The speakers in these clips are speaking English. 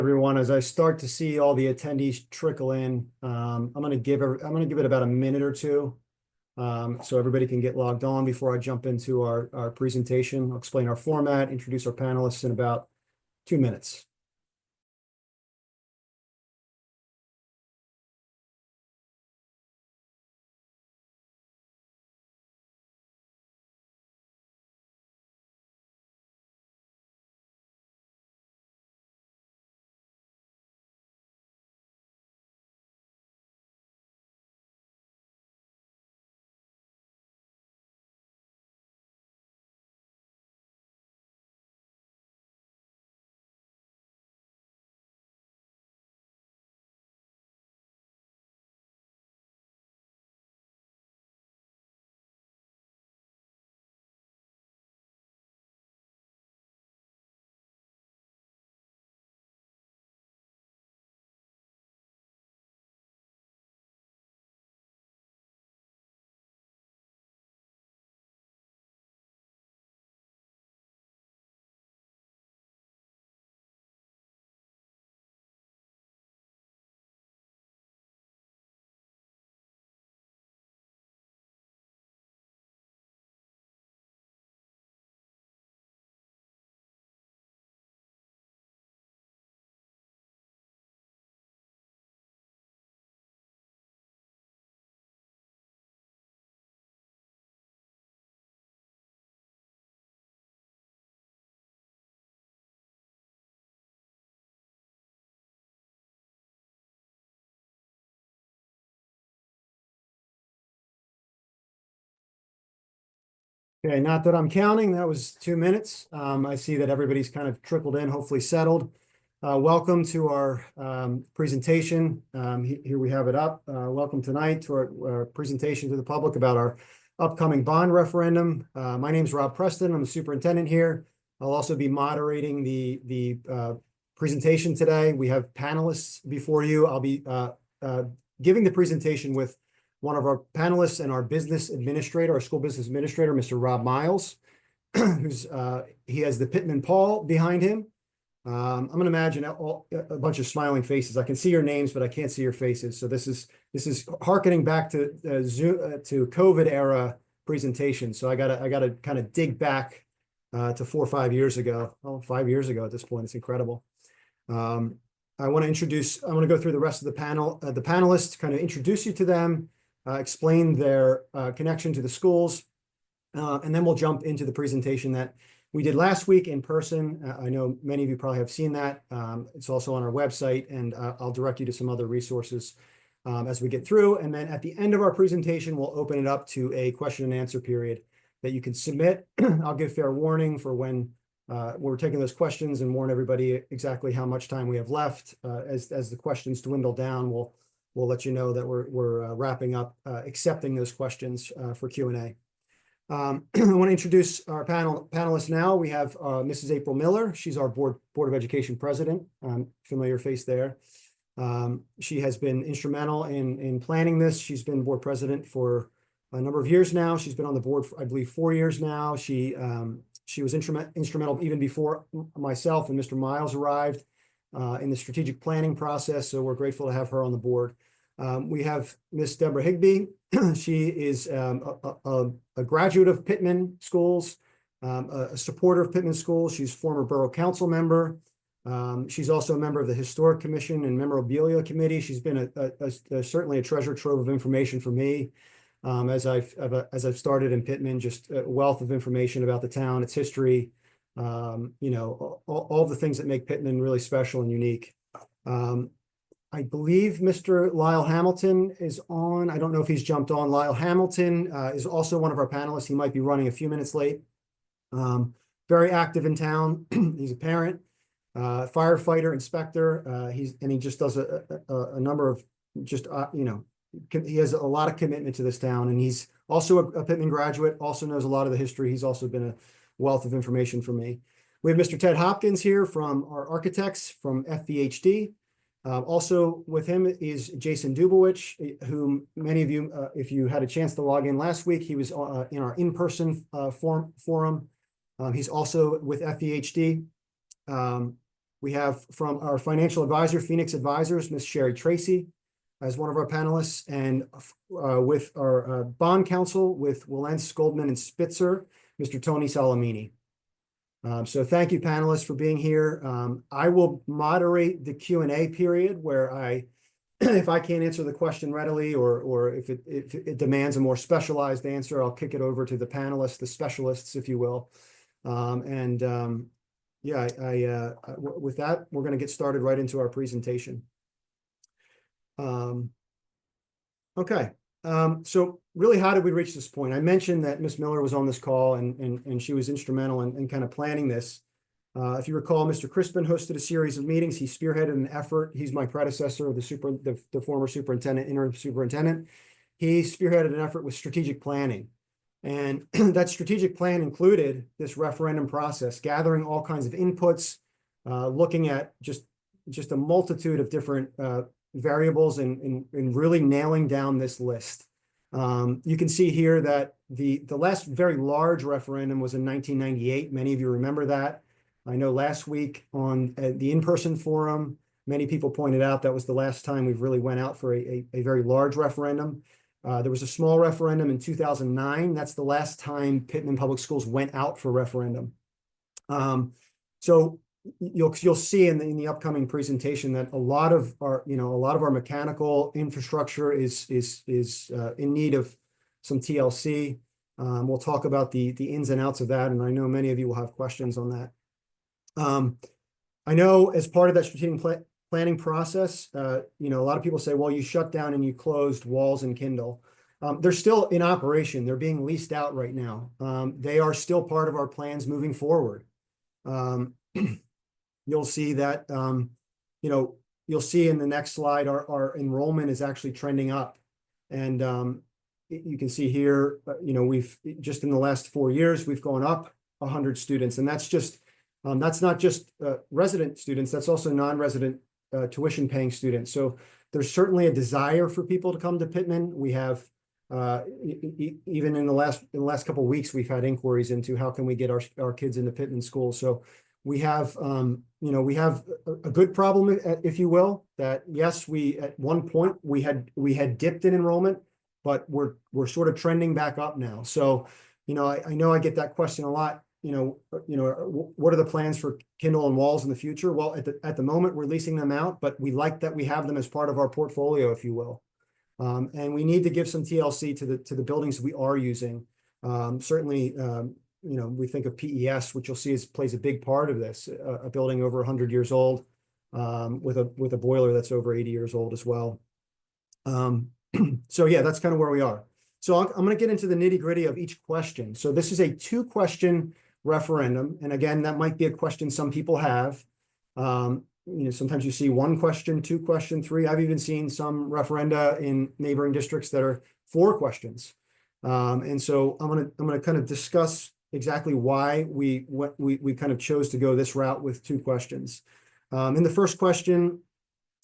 Everyone, as I start to see all the attendees trickle in, I'm going to give it about a minute or two, so everybody can get logged on before I jump into our presentation. I'll explain our format, introduce our panelists in about 2 minutes. Okay, not that I'm counting, that was 2 minutes. I see that everybody's kind of trickled in, hopefully settled. Welcome to our presentation. Here we have it up. Welcome tonight to our presentation to the public about our upcoming bond referendum. My name is Rob Preston. I'm the superintendent here. I'll also be moderating the presentation today. We have panelists before you. I'll be giving the presentation with one of our panelists and our business administrator, our school business administrator, Mr. Rob Miles, he has the Pitman Paul behind him. I'm going to imagine a bunch of smiling faces. I can see your names, but I can't see your faces. So this is hearkening back to Zoom, to COVID era presentation. So I gotta kind of dig back to 4 or 5 years ago. Oh, 5 years ago at this point. It's incredible. I want to go through the rest of the panel, the panelists, kind of introduce you to them, explain their connection to the schools, and then we'll jump into the presentation that we did last week in person. I know many of you probably have seen that. It's also on our website, and I'll direct you to some other resources as we get through. And then at the end of our presentation, we'll open it up to a question and answer period that you can submit. I'll give fair warning for when we're taking those questions and warn everybody exactly how much time we have left. As the questions dwindle down, we'll let you know that we're wrapping up accepting those questions for Q&A. I want to introduce our panelists now. We have Mrs. April Miller. She's our Board of Education president. Familiar face there. She has been instrumental in planning this. She's been board president for a number of years now. She's been on the board for, I believe, 4 years now. She was instrumental even before myself and Mr. Miles arrived in the strategic planning process. So we're grateful to have her on the board. We have Miss Deborah Higbee. She is a graduate of Pitman Schools, a supporter of Pitman Schools. She's former Borough Council member. She's also a member of the Historic Commission and Memorabilia Committee. She's been certainly a treasure trove of information for me as I've started in Pitman. Just a wealth of information about the town, its history, all the things that make Pitman really special and unique. I believe Mr. Lyle Hamilton is on. I don't know if he's jumped on. Lyle Hamilton is also one of our panelists. He might be running a few minutes late. Very active in town. He's a parent, firefighter, inspector. He just does a number of he has a lot of commitment to this town, and he's also a Pitman graduate, also knows a lot of the history. He's also been a wealth of information for me. We have Mr. Ted Hopkins here from our architects from FVHD. Also with him is Jason Dubowich, whom many of you, if you had a chance to log in last week, he was in our in-person forum. He's also with FVHD. We have from our financial advisor, Phoenix Advisors, Ms. Sherry Tracy, as one of our panelists, and with our bond counsel with Wilentz, Goldman, and Spitzer, Mr. Tony Salamini. So thank you, panelists, for being here. I will moderate the Q&A period where if I can't answer the question readily, or if it demands a more specialized answer, I'll kick it over to the panelists, the specialists, if you will. Yeah, with that, we're going to get started right into our presentation. Okay. So really, how did we reach this point? I mentioned that Ms. Miller was on this call, and she was instrumental in kind of planning this. If you recall, Mr. Crispin hosted a series of meetings. He spearheaded an effort. He's my predecessor, the former superintendent, interim superintendent. He spearheaded an effort with strategic planning. And that strategic plan included this referendum process, gathering all kinds of inputs, looking at just a multitude of different variables and really nailing down this list. You can see here that the last very large referendum was in 1998. Many of you remember that. I know last week on the in-person forum, many people pointed out that was the last time we've really went out for a very large referendum. There was a small referendum in 2009. That's the last time Pitman Public Schools went out for referendum. So you'll see in the upcoming presentation that a lot of our mechanical infrastructure is in need of some TLC. We'll talk about the ins and outs of that, and I know many of you will have questions on that. I know as part of that strategic planning process, a lot of people say, well, you shut down and you closed Walls and Kindle. They're still in operation. They're being leased out right now. They are still part of our plans moving forward. You'll see that, you'll see in the next slide, our enrollment is actually trending up. And you can see here, we've just in the last 4 years, we've gone up 100 students. And that's not just resident students, that's also non-resident tuition paying students. So there's certainly a desire for people to come to Pitman. We have, even in the last couple of weeks, we've had inquiries into how can we get our kids into Pitman schools. So we have, we have a good problem, if you will, that yes, at one point we had dipped in enrollment, but we're sort of trending back up now. So, I know I get that question a lot. What are the plans for Kindle and Walls in the future? Well, at the moment, we're leasing them out, but we like that we have them as part of our portfolio, if you will. And we need to give some TLC to the buildings we are using. Certainly, we think of PES, which you'll see plays a big part of this, a building over 100 years old, with a boiler that's over 80 years old as well. So yeah, that's kind of where we are. So I'm going to get into the nitty-gritty of each question. So this is a 2-question referendum. And again, that might be a question some people have. Sometimes you see 1 question, 2 question, 3. I've even seen some referenda in neighboring districts that are 4 questions. And so I'm going to kind of discuss exactly why we kind of chose to go this route with 2 questions. In the first question,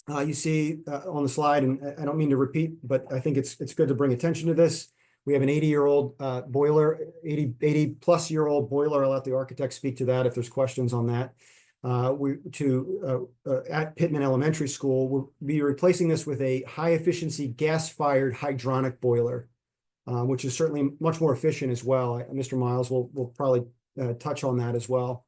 you see on the slide, and I don't mean to repeat, but I think it's good to bring attention to this. We have an 80-year-old boiler, 80-plus-year-old boiler. I'll let the architect speak to that if there's questions on that. At Pitman Elementary School, we'll be replacing this with a high-efficiency gas-fired hydronic boiler, which is certainly much more efficient as well. Mr. Miles will probably touch on that as well.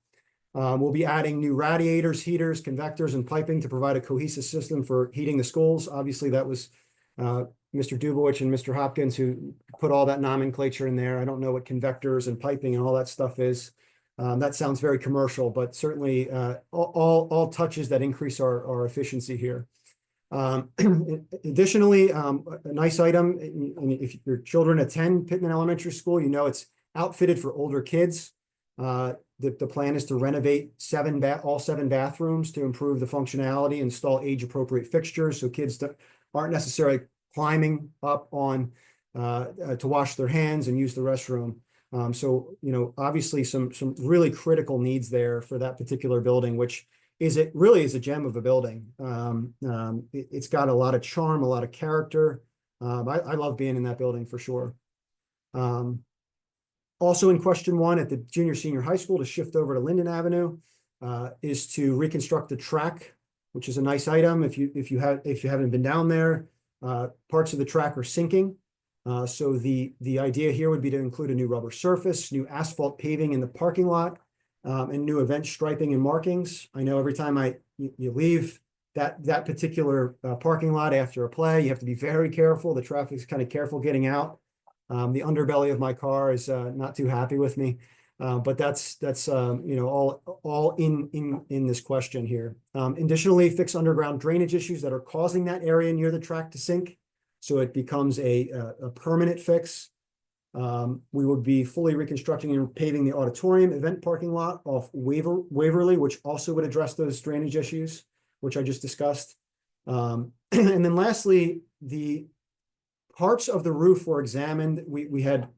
We'll be adding new radiators, heaters, convectors, and piping to provide a cohesive system for heating the schools. Obviously, that was Mr. Dubowich and Mr. Hopkins who put all that nomenclature in there. I don't know what convectors and piping and all that stuff is. That sounds very commercial, but certainly all touches that increase our efficiency here. Additionally, a nice item, if your children attend Pitman Elementary School, it's outfitted for older kids. The plan is to renovate all 7 bathrooms to improve the functionality, install age-appropriate fixtures so kids aren't necessarily climbing up on to wash their hands and use the restroom. So, obviously some really critical needs there for that particular building, which really is a gem of a building. It's got a lot of charm, a lot of character. I love being in that building for sure. Also in question 1 at the junior senior high school to shift over to Linden Avenue. is to reconstruct the track, which is a nice item. If you haven't been down there, parts of the track are sinking. So the idea here would be to include a new rubber surface, new asphalt paving in the parking lot, and new event striping and markings. I know every time you leave that particular parking lot after a play, you have to be very careful. The traffic's kind of careful getting out. The underbelly of my car is not too happy with me. But that's all in this question here. Additionally, fix underground drainage issues that are causing that area near the track to sink, so it becomes a permanent fix. We would be fully reconstructing and paving the auditorium event parking lot off Waverly, which also would address those drainage issues, which I just discussed. And then lastly, the parts of the roof were examined. We had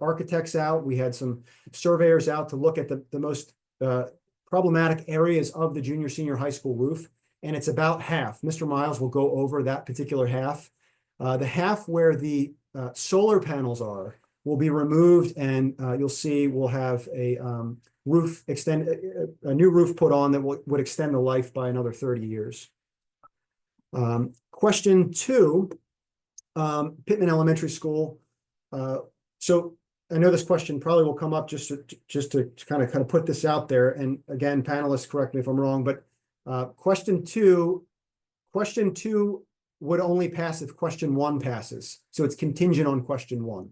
architects out, we had some surveyors out to look at the most problematic areas of the junior senior high school roof, and it's about half. Mr. Miles will go over that particular half. The half where the solar panels are will be removed, and you'll see we'll have a new roof put on that would extend the life by another 30 years. Question 2. Pitman Elementary School. So I know this question probably will come up just to kind of put this out there. And again, panelists, correct me if I'm wrong, but question two would only pass if question 1 passes. So it's contingent on question 1.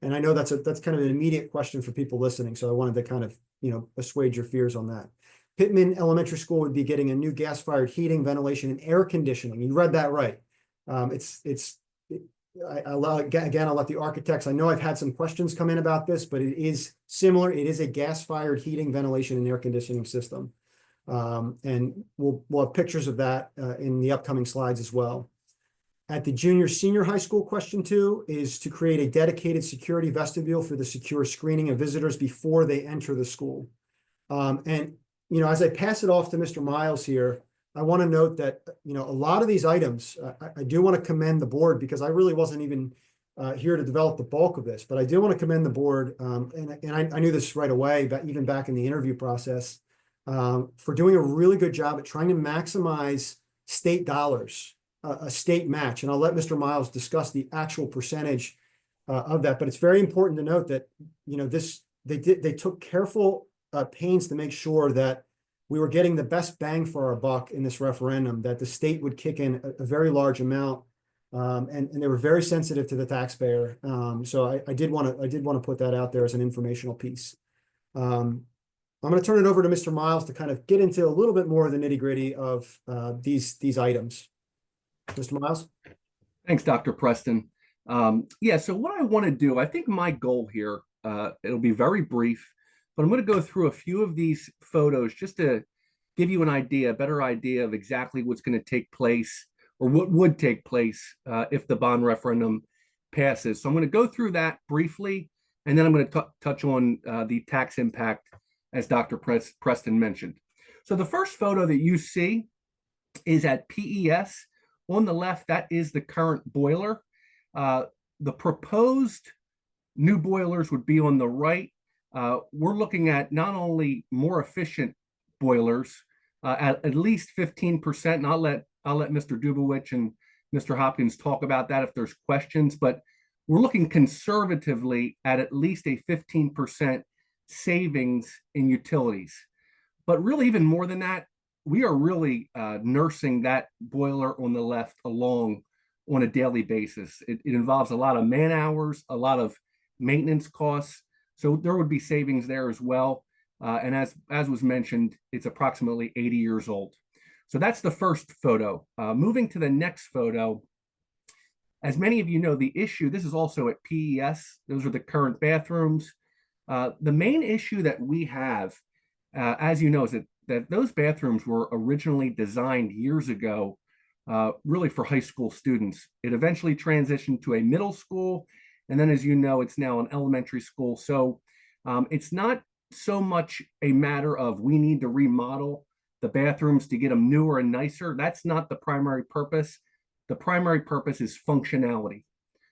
And I know that's kind of an immediate question for people listening. So I wanted to kind of, assuage your fears on that. Pitman Elementary School would be getting a new gas-fired heating, ventilation, and air conditioning. You read that right. I'll let the architects, I know I've had some questions come in about this, but it is similar. It is a gas-fired heating, ventilation, and air conditioning system. And we'll have pictures of that in the upcoming slides as well. At the junior senior high school, question 2 is to create a dedicated security vestibule for the secure screening of visitors before they enter the school. As I pass it off to Mr. Miles here, I want to note that, a lot of these items, I do want to commend the board, because I really wasn't even here to develop the bulk of this, but I do want to commend the board. And I knew this right away, but even back in the interview process, for doing a really good job at trying to maximize state dollars, a state match. And I'll let Mr. Miles discuss the actual percentage of that, but it's very important to note that, they took careful pains to make sure that we were getting the best bang for our buck in this referendum, that the state would kick in a very large amount, and they were very sensitive to the taxpayer. So I did want to put that out there as an informational piece. I'm going to turn it over to Mr. Miles to kind of get into a little bit more of the nitty-gritty of these items. Mr. Miles? Thanks, Dr. Preston. So what I want to do, I think my goal here, it'll be very brief, but I'm going to go through a few of these photos just to give you a better idea of exactly what's going to take place, or what would take place if the bond referendum passes. So I'm going to go through that briefly, and then I'm going to touch on the tax impact, as Dr. Preston mentioned. So the first photo that you see is at PES. On the left, that is the current boiler. The proposed new boilers would be on the right. We're looking at not only more efficient boilers at least 15%, and I'll let Mr. Dubowicz and Mr. Hopkins talk about that if there's questions, but we're looking conservatively at least a 15% savings in utilities. But really, even more than that, we are really nursing that boiler on the left along on a daily basis. It involves a lot of man hours, a lot of maintenance costs. So there would be savings there as well. And as was mentioned, it's approximately 80 years old. So that's the first photo. Moving to the next photo, as many of you know, the issue, this is also at PES. Those are the current bathrooms. The main issue that we have, as you know, is that those bathrooms were originally designed years ago, really for high school students. It eventually transitioned to a middle school. And then, as you know, it's now an elementary school. So it's not so much a matter of we need to remodel the bathrooms to get them newer and nicer. That's not the primary purpose. The primary purpose is functionality.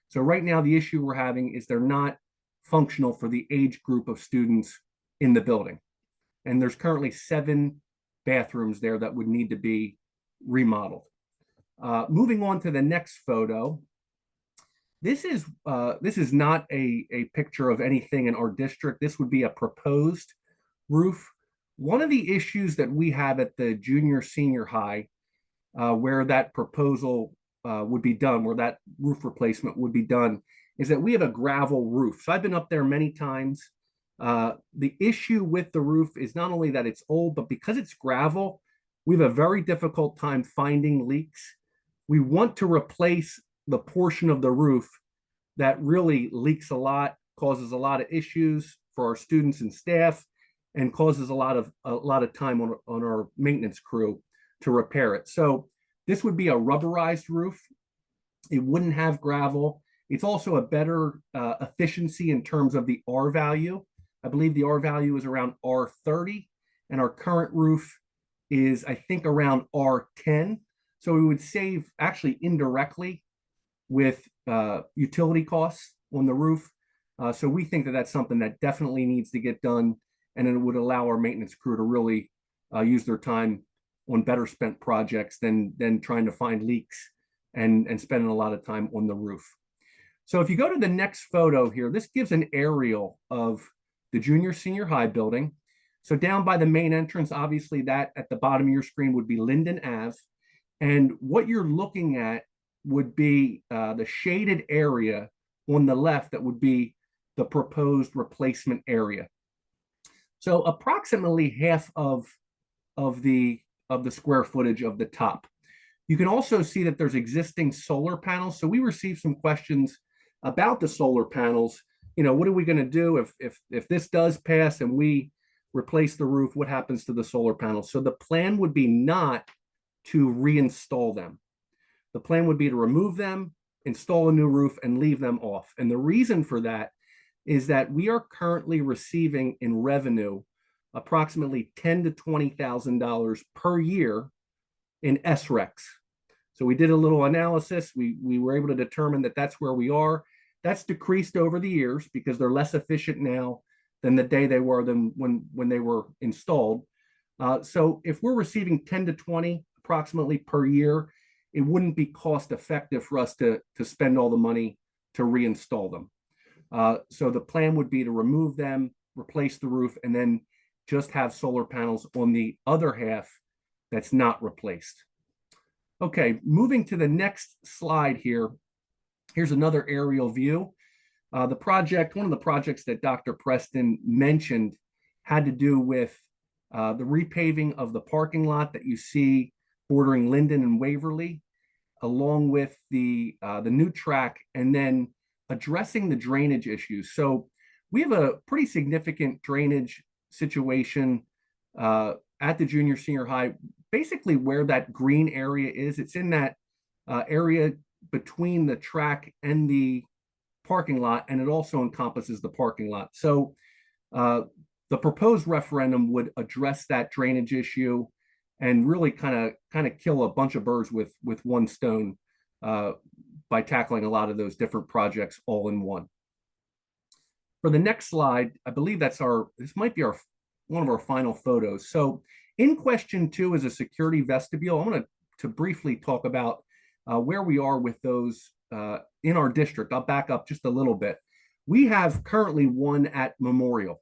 So right now, the issue we're having is they're not functional for the age group of students in the building. And there's currently 7 bathrooms there that would need to be remodeled. Moving on to the next photo. This is not a picture of anything in our district. This would be a proposed roof. One of the issues that we have at the junior senior high, where that proposal would be done, where that roof replacement would be done, is that we have a gravel roof. So I've been up there many times. The issue with the roof is not only that it's old, but because it's gravel, we have a very difficult time finding leaks. We want to replace the portion of the roof that really leaks a lot, causes a lot of issues for our students and staff, and causes a lot of time on our maintenance crew to repair it. So this would be a rubberized roof. It wouldn't have gravel. It's also a better efficiency in terms of the R value. I believe the R value is around R30, and our current roof is, I think, around R10. So we would save actually indirectly with utility costs on the roof. So we think that that's something that definitely needs to get done, and it would allow our maintenance crew to really use their time on better spent projects than trying to find leaks and spending a lot of time on the roof. So if you go to the next photo here, this gives an aerial of the junior senior high building. So down by the main entrance, obviously that at the bottom of your screen would be Linden Ave. And what you're looking at would be the shaded area on the left that would be the proposed replacement area. So approximately half of the square footage of the top. You can also see that there's existing solar panels. So we received some questions about the solar panels. You know, what are we going to do if this does pass and we replace the roof? What happens to the solar panels? So the plan would be not to reinstall them. The plan would be to remove them, install a new roof, and leave them off. And the reason for that is that we are currently receiving in revenue approximately $10,000 to $20,000 per year in SRECs. So we did a little analysis. We were able to determine that that's where we are. That's decreased over the years because they're less efficient now than the day they were than when they were installed. So if we're receiving 10 to 20 approximately per year, it wouldn't be cost effective for us to spend all the money to reinstall them. So the plan would be to remove them, replace the roof, and then just have solar panels on the other half that's not replaced. Okay, moving to the next slide here. Here's another aerial view. One of the projects that Dr. Preston mentioned had to do with the repaving of the parking lot that you see bordering Linden and Waverly, along with the new track, and then addressing the drainage issues. So we have a pretty significant drainage situation at the junior senior high, basically where that green area is. It's in that area between the track and the parking lot, and it also encompasses the parking lot. So the proposed referendum would address that drainage issue and really kind of kill a bunch of birds with one stone by tackling a lot of those different projects all in one. For the next slide, I believe this might be one of our final photos. So in question 2 is a security vestibule. I want to briefly talk about where we are with those in our district. I'll back up just a little bit. We have currently one at Memorial.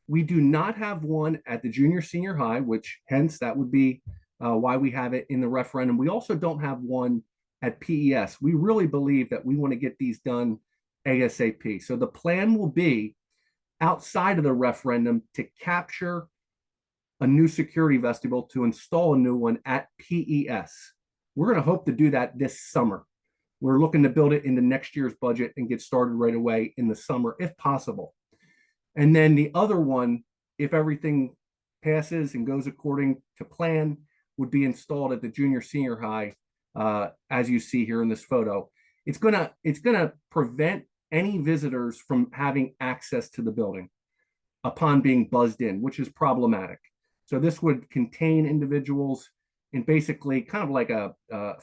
We do not have one at the junior senior high, which hence that would be why we have it in the referendum. We also don't have one at PES. We really believe that we want to get these done ASAP. So the plan will be outside of the referendum to capture a new security vestibule, to install a new one at PES. We're going to hope to do that this summer. We're looking to build it into next year's budget and get started right away in the summer, if possible. And then the other one, if everything passes and goes according to plan, would be installed at the junior senior high, as you see here in this photo. It's gonna prevent any visitors from having access to the building upon being buzzed in, which is problematic. So this would contain individuals in basically kind of like a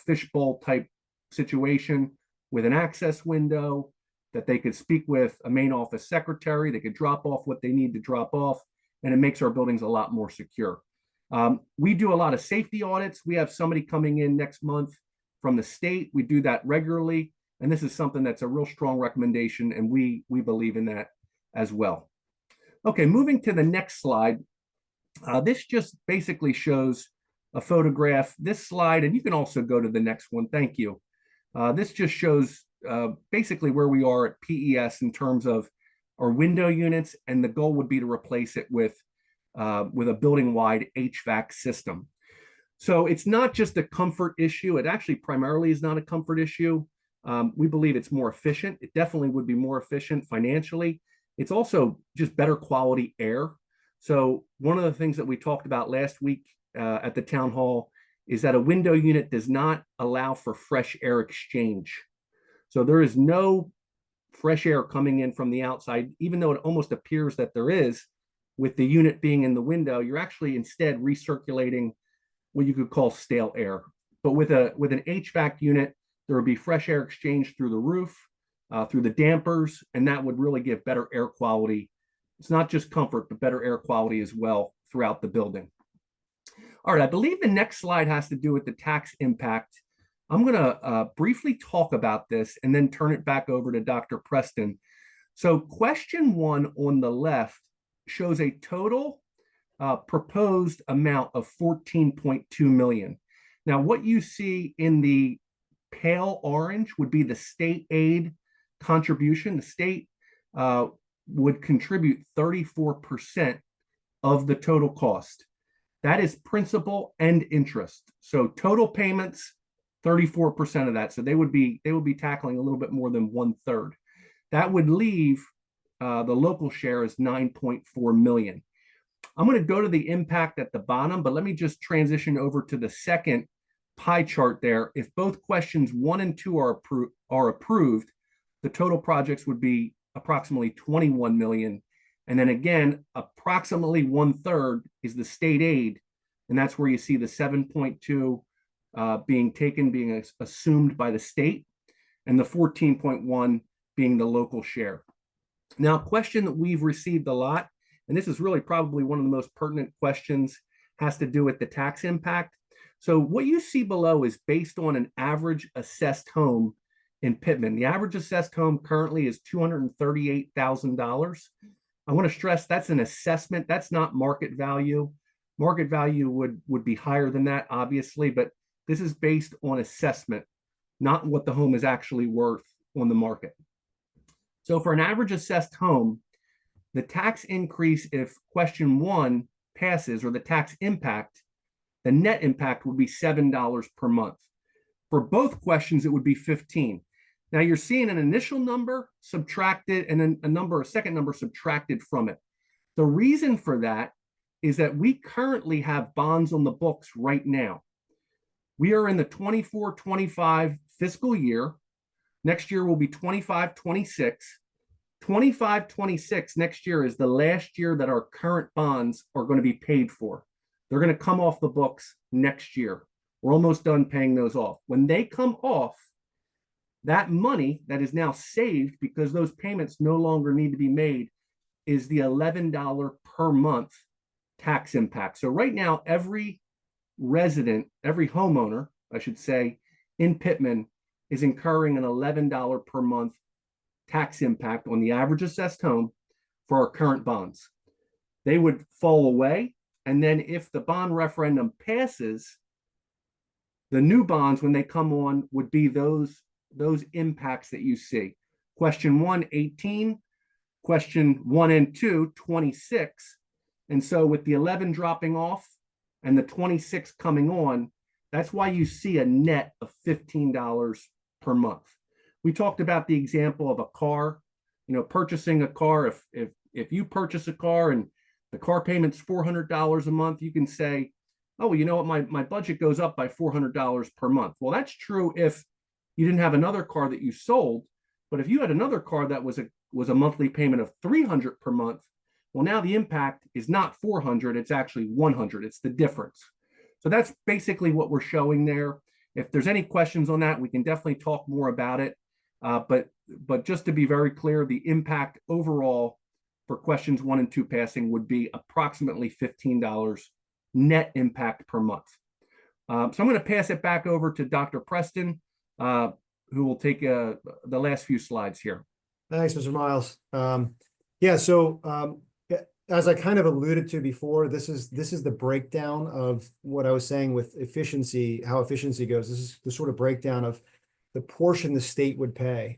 fishbowl type situation with an access window that they could speak with a main office secretary. They could drop off what they need to drop off, and it makes our buildings a lot more secure. We do a lot of safety audits. We have somebody coming in next month from the state. We do that regularly. And this is something that's a real strong recommendation, and we believe in that as well. Okay, moving to the next slide. This just basically shows a photograph. This slide, and you can also go to the next one. Thank you. This just shows basically where we are at PES in terms of our window units, and the goal would be to replace it with a building-wide HVAC system. So it's not just a comfort issue. It actually primarily is not a comfort issue. We believe it's more efficient. It definitely would be more efficient financially. It's also just better quality air. So one of the things that we talked about last week at the town hall is that a window unit does not allow for fresh air exchange. So there is no fresh air coming in from the outside, even though it almost appears that there is. With the unit being in the window, you're actually instead recirculating what you could call stale air. But with an HVAC unit, there would be fresh air exchange through the roof, through the dampers, and that would really give better air quality. It's not just comfort, but better air quality as well throughout the building. All right, I believe the next slide has to do with the tax impact. I'm going to briefly talk about this and then turn it back over to Dr. Preston. So question 1 on the left shows a total proposed amount of 14.2 million. Now, what you see in the pale orange would be the state aid contribution. The state would contribute 34% of the total cost. That is principal and interest. So total payments, 34% of that. So they would be tackling a little bit more than 1/3. That would leave the local share is 9.4 million. I'm going to go to the impact at the bottom, but let me just transition over to the second pie chart there. If both questions 1 and 2 are approved, the total projects would be approximately 21 million. And then again, approximately 1/3 is the state aid. And that's where you see the 7.2 being assumed by the state, and the 14.1 being the local share. Now, a question that we've received a lot, and this is really probably one of the most pertinent questions, has to do with the tax impact. So what you see below is based on an average assessed home in Pitman. The average assessed home currently is $238,000. I want to stress that's an assessment. That's not market value. Market value would be higher than that, obviously, but this is based on assessment, not what the home is actually worth on the market. So for an average assessed home, the tax increase, if question 1 passes, or the tax impact, the net impact would be $7 per month. For both questions, it would be 15. Now you're seeing an initial number subtracted and then a second number subtracted from it. The reason for that is that we currently have bonds on the books right now. We are in the 24-25 fiscal year. Next year will be 25-26. 25-26 next year is the last year that our current bonds are going to be paid for. They're going to come off the books next year. We're almost done paying those off. When they come off, that money that is now saved because those payments no longer need to be made is the $11 per month tax impact. So right now, every resident, every homeowner, I should say, in Pitman is incurring an $11 per month tax impact on the average assessed home for our current bonds. They would fall away. And then if the bond referendum passes, the new bonds, when they come on, would be those impacts that you see. Question 1, 18. Question 1 and 2, 26. And so with the 11 dropping off and the 26 coming on, that's why you see a net of $15 per month. We talked about the example of a car, purchasing a car. If you purchase a car and the car payment's $400 a month, you can say, oh, well, you know what, my budget goes up by $400 per month. Well, that's true if you didn't have another car that you sold, but if you had another car that was a monthly payment of $300 per month, well, now the impact is not $400, it's actually $100. It's the difference. So that's basically what we're showing there. If there's any questions on that, we can definitely talk more about it. But just to be very clear, the impact overall for questions 1 and 2 passing would be approximately $15 net impact per month. So I'm going to pass it back over to Dr. Preston, who will take the last few slides here. Thanks, Mr. Miles. Yeah, so as I kind of alluded to before, this is the breakdown of what I was saying with efficiency, how efficiency goes. This is the sort of breakdown of the portion the state would pay.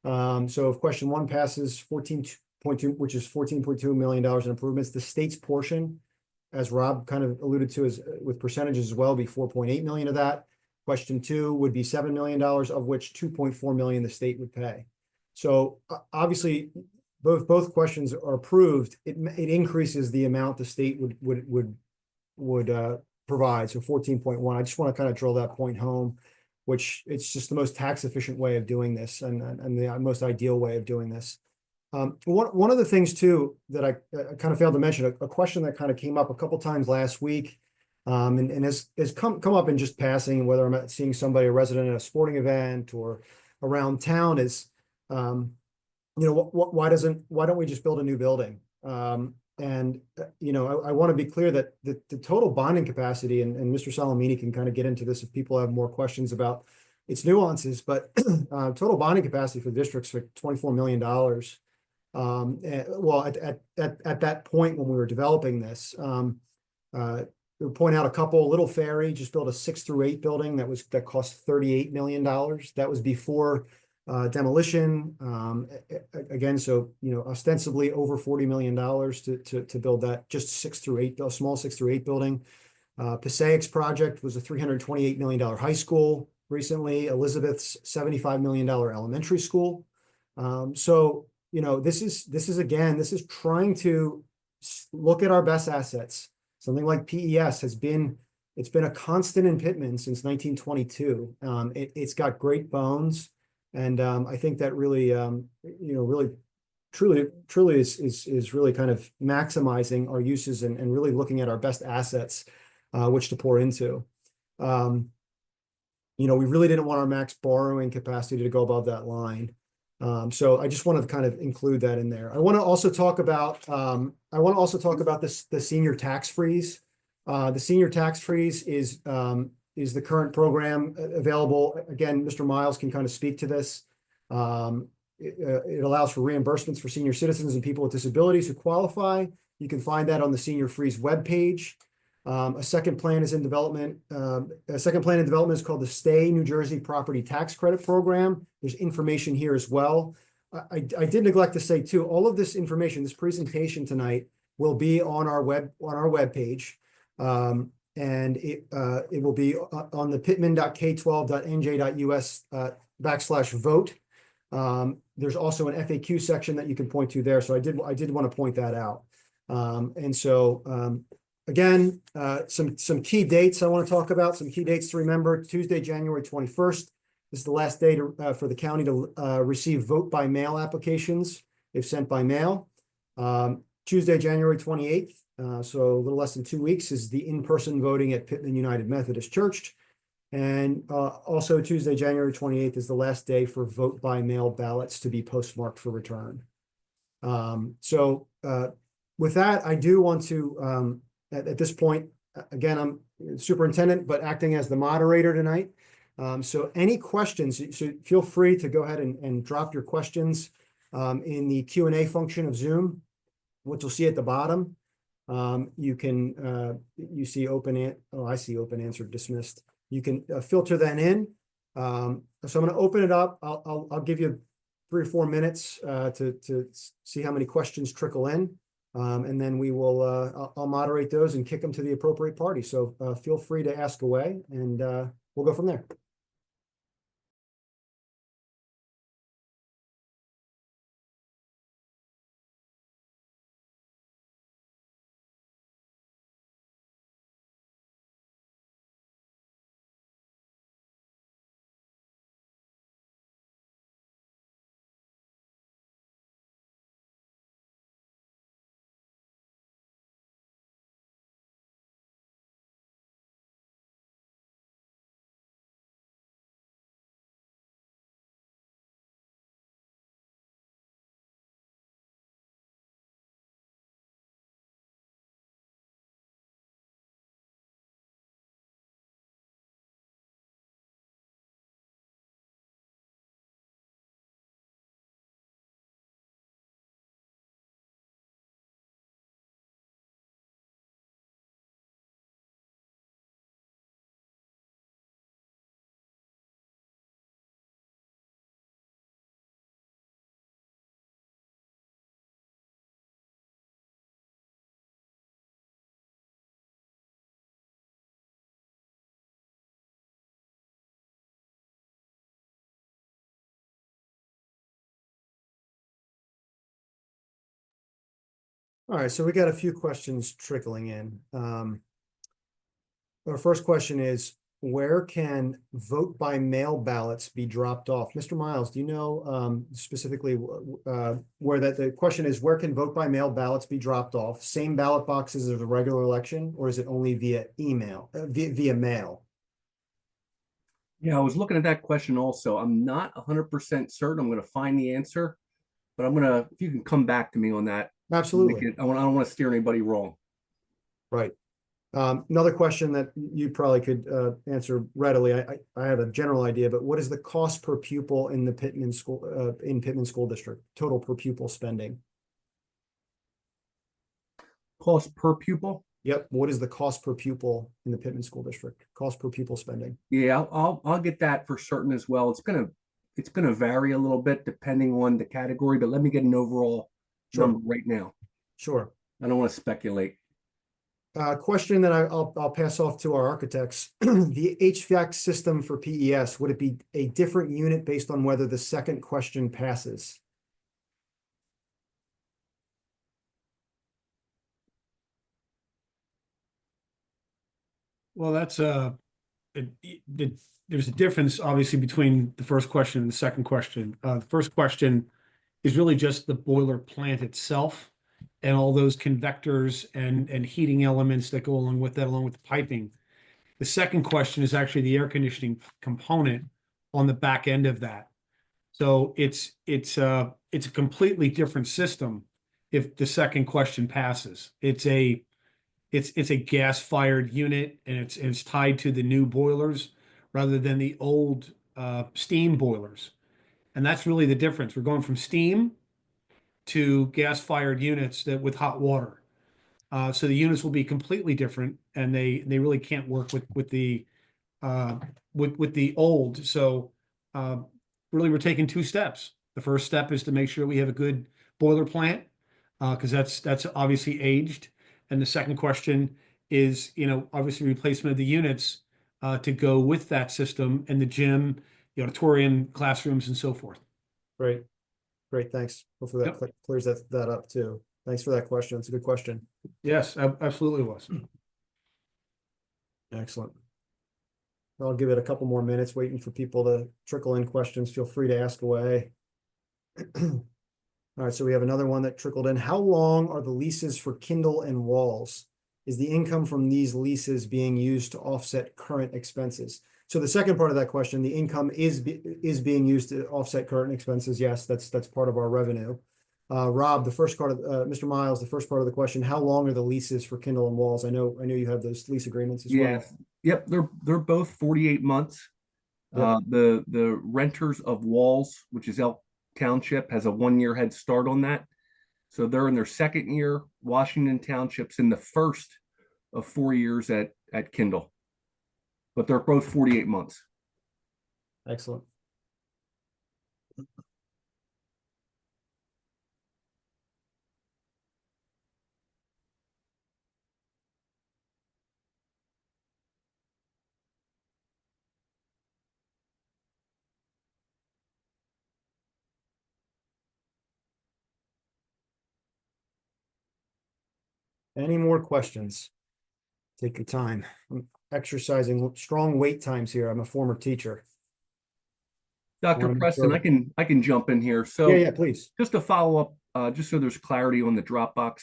So if question one passes 14.2, which is $14.2 million in improvements, the state's portion, as Rob kind of alluded to, is with percentages as well, be 4.8 million of that. Question two would be $7 million, of which 2.4 million the state would pay. So obviously, both questions are approved. It increases the amount the state would provide. So 14.1. I just want to kind of drill that point home, which it's just the most tax efficient way of doing this, and the most ideal way of doing this. One of the things too that I kind of failed to mention, a question that kind of came up a couple times last week, and has come up in just passing, whether I'm seeing somebody, a resident at a sporting event or around town, is why don't we just build a new building? And I want to be clear that the total bonding capacity, and Mr. Salamini can kind of get into this if people have more questions about its nuances, but total bonding capacity for the district's for $24 million. Well, at that point when we were developing this, we'll point out a couple. Little Ferry just built a 6 through 8 building that cost $38 million. That was before demolition. Again, so ostensibly over $40 million to build that just 6 through 8, a small 6 through 8 building. Passaic's project was a $328 million high school recently. Elizabeth's $75 million elementary school. So this is trying to look at our best assets. Something like PES it's been a constant in Pitman since 1922. It's got great bones. And I think that really, really, truly is really kind of maximizing our uses and really looking at our best assets, which to pour into. We really didn't want our max borrowing capacity to go above that line. So I just wanted to kind of include that in there. I want to also talk about the senior tax freeze. The senior tax freeze is the current program available. Again, Mr. Miles can kind of speak to this. It allows for reimbursements for senior citizens and people with disabilities who qualify. You can find that on the Senior Freeze webpage. A second plan in development is called the Stay New Jersey Property Tax Credit Program. There's information here as well. I did neglect to say too, all of this information, this presentation tonight, will be on our webpage. And it will be on the pitman.k12.nj.us/vote. There's also an FAQ section that you can point to there. So I did want to point that out. And so again, some key dates I want to talk about, some key dates to remember. Tuesday, January 21st. This is the last day for the county to receive vote by mail applications if sent by mail. Tuesday, January 28th. So a little less than 2 weeks is the in-person voting at Pitman United Methodist Church. And also Tuesday, January 28th is the last day for vote by mail ballots to be postmarked for return. So with that, I do want to, at this point, again, I'm superintendent, but acting as the moderator tonight. So any questions, so feel free to go ahead and drop your questions in the Q&A function of Zoom, which you'll see at the bottom. You see I see open, answered, dismissed. You can filter that in. So I'm going to open it up. I'll give you 3 or 4 minutes to see how many questions trickle in. And then we will, I'll moderate those and kick them to the appropriate party. So feel free to ask away, and we'll go from there. All right, so we got a few questions trickling in. Our first question is, where can vote by mail ballots be dropped off? Mr. Miles, do you know specifically where the question is, where can vote by mail ballots be dropped off? Same ballot boxes as the regular election, or is it only via email, via mail? Yeah, I was looking at that question also. I'm not 100% certain. I'm going to find the answer, but if you can come back to me on that. Absolutely. I don't want to steer anybody wrong. Right. Another question that you probably could answer readily. I have a general idea, but what is the cost per pupil in the Pitman school district? Total per pupil spending. Cost per pupil? Yep. What is the cost per pupil in the Pitman school district? Cost per pupil spending. Yeah, I'll get that for certain as well. It's gonna vary a little bit depending on the category, but let me get an overall Sure. number right now. Sure. I don't want to speculate. Question that I'll pass off to our architects. The HVAC system for PES, would it be a different unit based on whether the second question passes? Well, there's a difference obviously between the first question and the second question. The first question is really just the boiler plant itself and all those convectors and heating elements that go along with that, along with the piping. The second question is actually the air conditioning component on the back end of that. So it's a completely different system if the second question passes. It's a gas-fired unit, and it's tied to the new boilers rather than the old steam boilers. And that's really the difference. We're going from steam to gas-fired units that with hot water. So the units will be completely different, and they really can't work uh, with the old. So uh, really, we're taking two steps. The first step is to make sure we have a good boiler plant because that's obviously aged. And the second question is, obviously replacement of the units to go with that system and the gym, the auditorium, classrooms, and so forth. Great. Great. Thanks. Hopefully that Yep. clears that up too. Thanks for that question. It's a good question. Yes, absolutely was. Excellent. I'll give it a couple more minutes, waiting for people to trickle in questions. Feel free to ask away. All right, so we have another one that trickled in. How long are the leases for Kindle and walls? Is the income from these leases being used to offset current expenses? So the second part of that question, the income is being used to offset current expenses. Yes, that's part of our revenue. Rob, the first part of Mr. Miles, the first part of the question, how long are the leases for Kindle and walls? I know you have those lease agreements as well. Yes. Yep, they're both 48 months. Yep. The renters of Walls, which is Elk Township, has a 1 year head start on that. So they're in their second year. Washington Township's in the first of 4 years at Kindle. But they're both 48 months. Excellent. Any more questions? Take your time. I'm exercising strong wait times here. I'm a former teacher. Dr. Want to make Preston, sure. I can jump in here. Yeah, So yeah, please. just to follow up, just so there's clarity on the Dropbox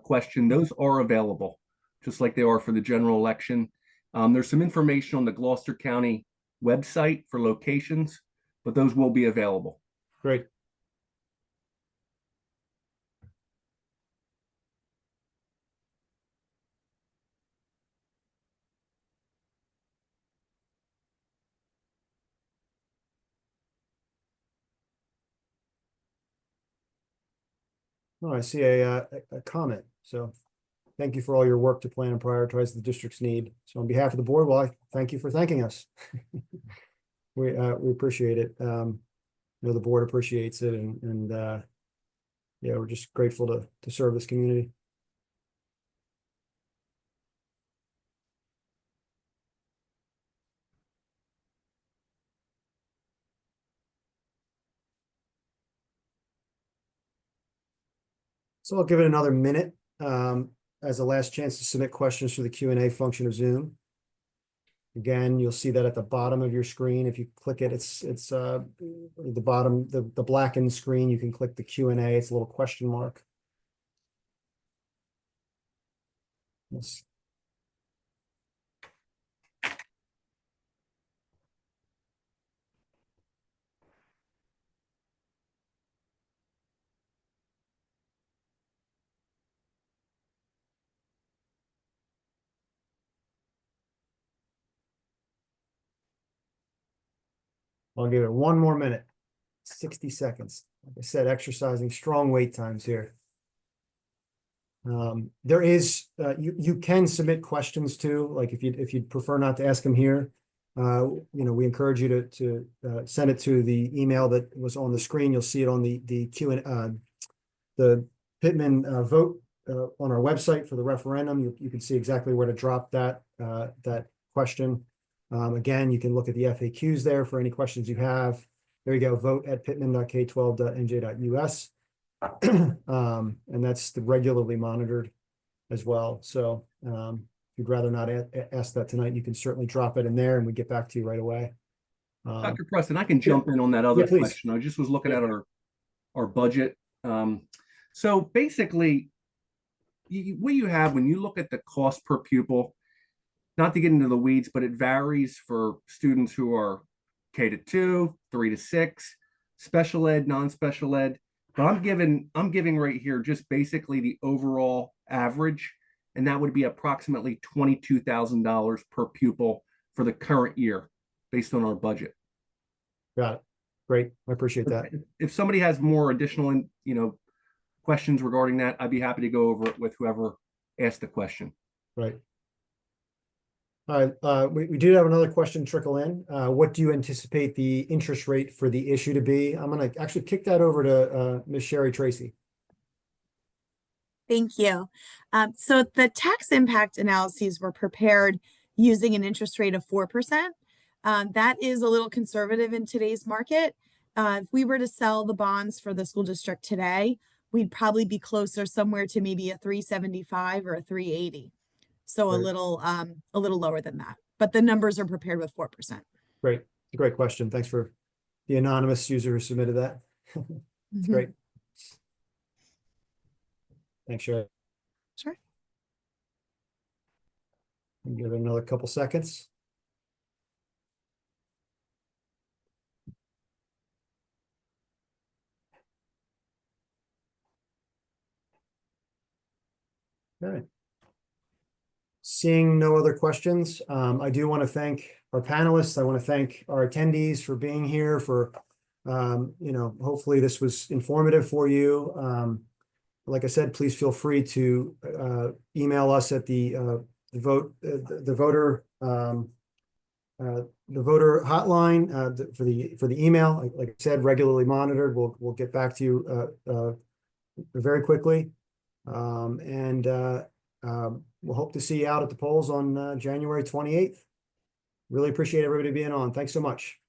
question, those are available, just like they are for the general election. There's some information on the Gloucester County website for locations, but those will be available. Great. Oh, I see a comment. So thank you for all your work to plan and prioritize the district's need. So on behalf of the board, well, I thank you for thanking us. We appreciate it. The board appreciates it, and yeah, we're just grateful to serve this community. So I'll give it another minute as a last chance to submit questions through the Q&A function of Zoom. Again, you'll see that at the bottom of your screen. If you click it, it's the bottom, the blackened screen. You can click the Q&A. It's a little question mark. Yes. I'll give it one more minute, 60 seconds. Like I said, exercising strong wait times here. There is, you can submit questions too, like if you'd prefer not to ask them here. We encourage you to send it to the email that was on the screen. You'll see it on the the Pitman vote on our website for the referendum. You can see exactly where to drop that question. Again, you can look at the FAQs there for any questions you have. There you go, vote@pitman.k12.nj.us. And that's regularly monitored as well. So if you'd rather not ask that tonight, you can certainly drop it in there and we get back to you right away. Dr. Preston, I can jump in on that other please. question. I just was looking at our budget. So basically, what you have when you look at the cost per pupil, not to get into the weeds, but it varies for students who are K-2, 3-6, special ed, non-special ed. But I'm giving right here just basically the overall average, and that would be approximately $22,000 per pupil for the current year based on our budget. Got it. Great. I appreciate that. If somebody has more additional, questions regarding that, I'd be happy to go over it with whoever asked the question. Right. All right. We do have another question trickle in. What do you anticipate the interest rate for the issue to be? I'm going to actually kick that over to Ms. Sherry Tracy. Thank you. So the tax impact analyses were prepared using an interest rate of 4%. That is a little conservative in today's market. If we were to sell the bonds for the school district today, we'd probably be closer somewhere to maybe a 375 or a 380. So Right. a little lower than that, but the numbers are prepared with 4%. Great. It's a great question. Thanks for the anonymous user who submitted that. It's great. Thanks, Sherry. Sure. I'll give it another couple seconds. All right. Seeing no other questions, I do want to thank our panelists. I want to thank our attendees for being here, for, hopefully this was informative for you. Like I said, please feel free to email us at the voter hotline for the email. Like I said, regularly monitored. We'll get back to you very quickly. We'll hope to see you out at the polls on January 28th. Really appreciate everybody being on. Thanks so much.